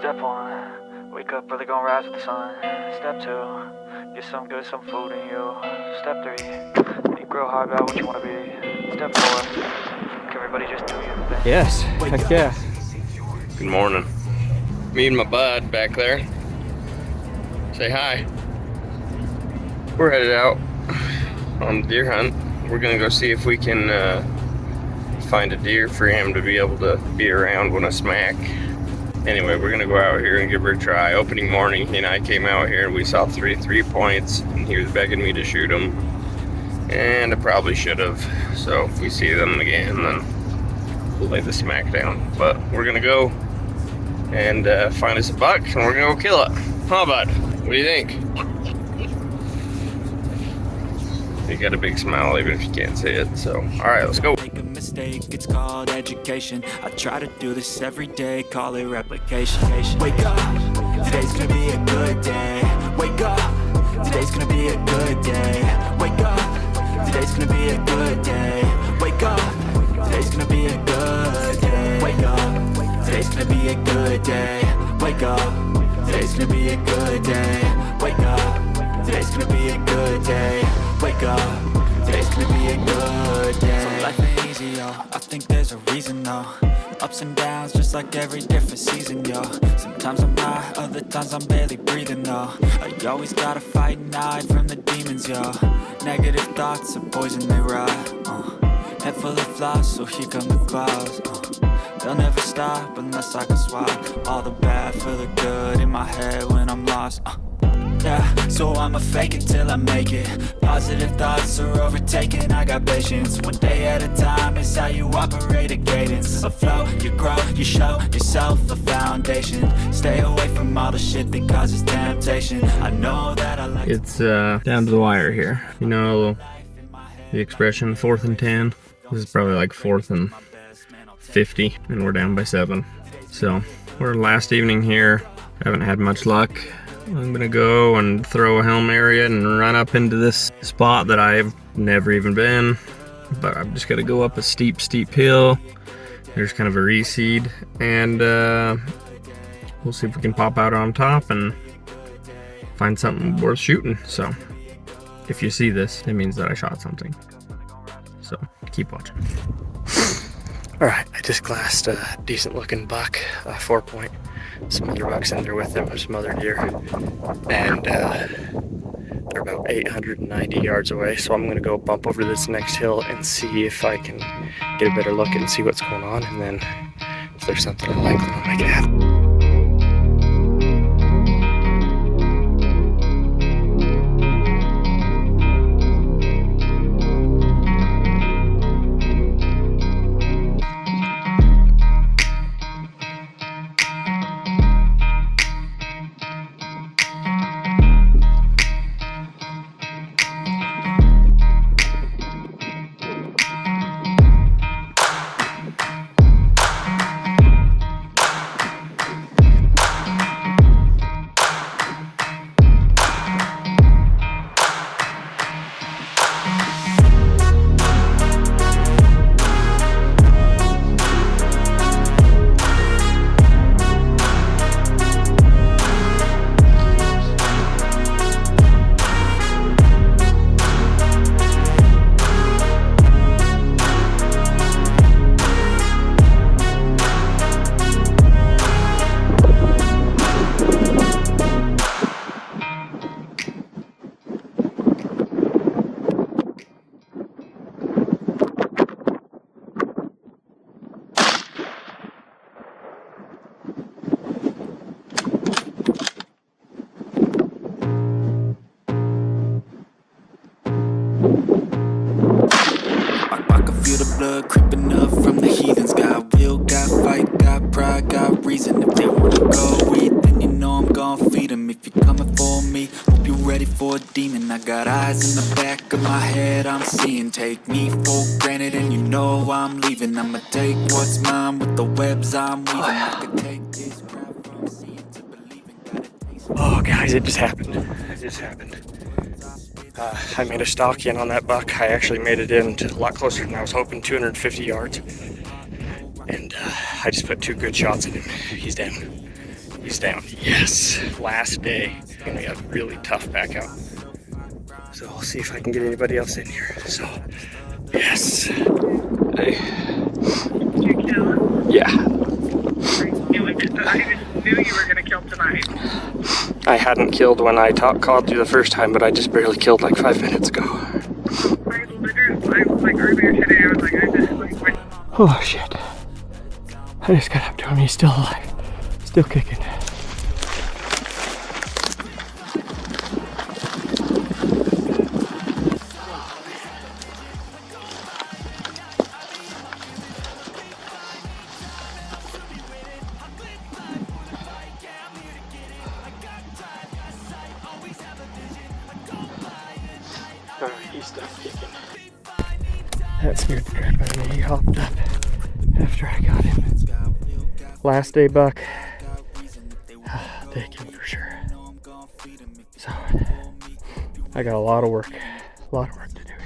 Step 1, wake up early, gonna rise with the sun. Step 2, get some good, some food in you. Step 3, think real hard about what you wanna be. Step 4, everybody just do your thing. Yes, heck yeah. Good morning. Me and my bud back there. Say hi. We're headed out on the deer hunt. We're gonna go see if we can find a deer for him to be able to be around when I smack. Anyway, we're gonna go out here and give her a try. Opening morning, he and I came out here and we saw three points, and he was begging me to shoot them. And I probably should have. So if we see them again, then we'll lay the smack down. But we're gonna go and find us a buck, and we're gonna go kill it. Huh, bud? What do you think? You got a big smile even if you can't see it. So, all right, let's go. Make a mistake, it's called education. I try to do this every day, call it replication. Wake up, today's gonna be a good day. Wake up, today's gonna be a good day. Wake up, today's gonna be a good day. Wake up, today's gonna be a good day. Wake up, today's gonna be a good day. Wake up, today's gonna be a good day. Wake up, today's gonna be a good day. Wake up, today's gonna be a good day. So life ain't easy, yo, I think there's a reason, though. Ups and downs, just like every different season, yo. Sometimes I'm high, other times I'm barely breathing, though. I always gotta fight and hide from the demons, yo. Negative thoughts are poison, they rot. Head full of flies, so here come the clouds. They'll never stop unless I can swap all the bad for the good in my head when I'm lost. Yeah, so I'ma fake it till I make it. Positive thoughts are overtaken, I got patience. One day at a time is how you operate a cadence. A flow, you grow, you show yourself a foundation. Stay away from all the shit that causes temptation. I know that I like It's down to the wire here. You know the expression 4th and 10? This is probably like 4th and 50, and we're down by 7. So we're last evening here. Haven't had much luck. I'm gonna go and throw a Hail Mary and run up into this spot that I've never even been, but I'm just gonna go up a steep hill. There's kind of a reseed, and we'll see if we can pop out on top and find something worth shooting. So if you see this, it means that I shot something. So keep watching. All right, I just glassed a decent looking buck, 4-point. Some other bucks in there with him, some other deer. And they're about 890 yards away. So I'm gonna go bump over this next hill and see if I can get a better look and see what's going on. And then if there's something I like, then I'll make it happen. blood creeping up from the heathens. Got will, got fight, got pride, got reason. If they wanna go eat, then you know I'm gon' feed them. If you're coming for me, hope you're ready for a demon. I got eyes in the back of my head, I'm seeing. Take me for granted and you know I'm leaving. I'ma take what's mine with the webs I'm weaving. I could take this crowd from seeing to believing. Got a taste. Oh guys, it just happened. It just happened. I made a stalk in on that buck. I actually made it in to a lot closer than I was hoping, 250 yards. And I just put 2 good shots in him. He's down. He's down. Yes. Last day. Gonna be a really tough back out. So I'll see if I can get anybody else in here. So, yes. Hey. Did you kill? Yeah. I just knew you were gonna kill tonight. I hadn't killed when I called you the first time, but I just barely killed like 5 minutes ago. I was like earlier today, I was like, I just like went. Oh shit. I just got up to him. He's still alive. Still kicking. He's still kicking. That scared the crap out of me. He hopped up after I got him. Last day buck. Taken for sure. So I got a lot of work to do here.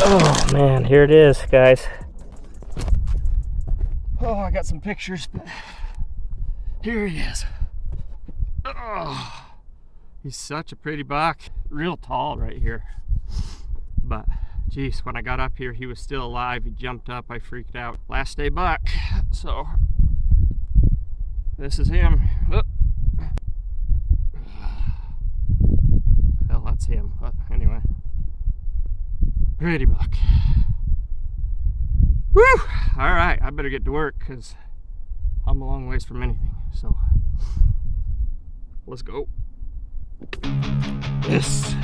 Oh man, here it is, guys. Oh, I got some pictures, but here he is. Oh, he's such a pretty buck. Real tall right here. But, geez, when I got up here, he was still alive. He jumped up. I freaked out. Last day buck. So, this is him. Oh. Well, that's him. But anyway, pretty buck. Woo! All right, I better get to work because I'm a long ways from anything. So, let's go. Yes.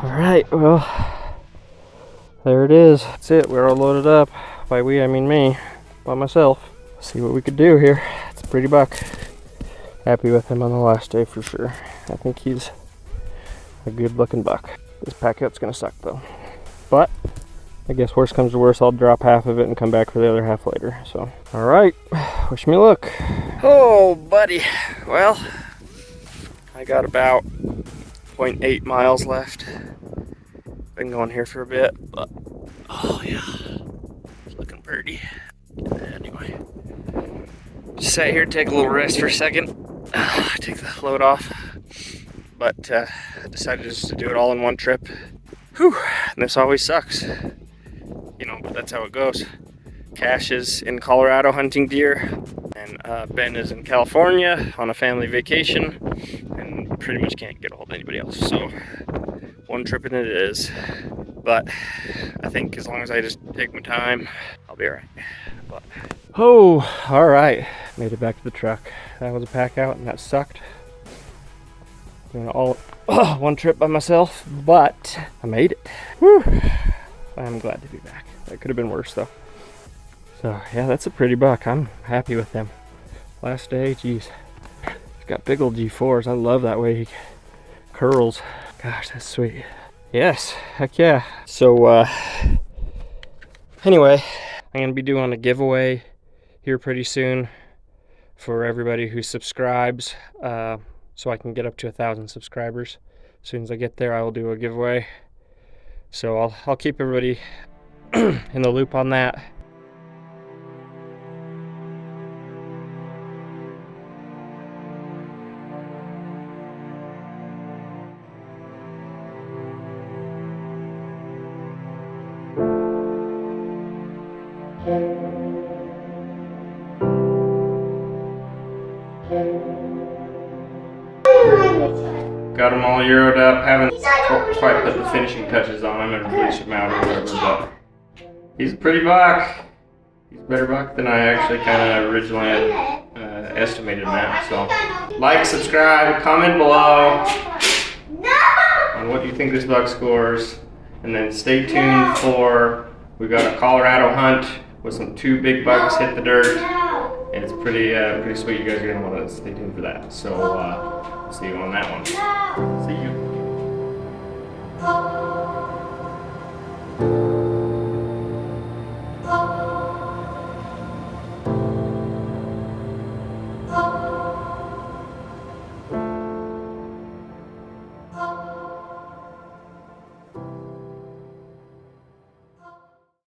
Alright, well, there it is. That's it, we're all loaded up. By we, I mean me, by myself. See what we could do here. It's a pretty buck. Happy with him on the last day for sure. I think he's a good looking buck. This pack out's gonna suck though. But, I guess worst comes to worst, I'll drop half of it and come back for the other half later. So, alright, wish me luck. Oh, buddy. Well, I got about 0.8 miles left. Been going here for a bit, but oh yeah, it's looking pretty. Anyway, just sat here, take a little rest for a second, take the load off, but I decided just to do it all in one trip. Whew, and this always sucks, you know, but that's how it goes. Cash is in Colorado hunting deer, and Ben is in California on a family vacation, and pretty much can't get a hold of anybody else, so one trip in it is. But I think as long as I just take my time, I'll be alright. But oh, alright, made it back to the truck. That was a pack out and that sucked. Doing all one trip by myself, but I made it. Whew. I'm glad to be back. That could have been worse though. So yeah, that's a pretty buck. I'm happy with him. Last day, geez. He's got big old G4s. I love that way he curls. Gosh, that's sweet. Yes, heck yeah. So anyway, I'm gonna be doing a giveaway here pretty soon for everybody who subscribes, so I can get up to 1,000 subscribers. As soon as I get there, I will do a giveaway. So I'll keep everybody in the loop on that. Got them all Euroed up, haven't quite put the finishing touches on them and bleached them out or whatever, but he's a pretty buck. He's a better buck than I actually kind of originally had estimated amount. So like, subscribe, comment below on what you think this buck scores, and then stay tuned for, we got a Colorado hunt with some 2 big bucks hit the dirt. And it's pretty sweet. You guys are gonna want to stay tuned for that. So see you on that one. See you.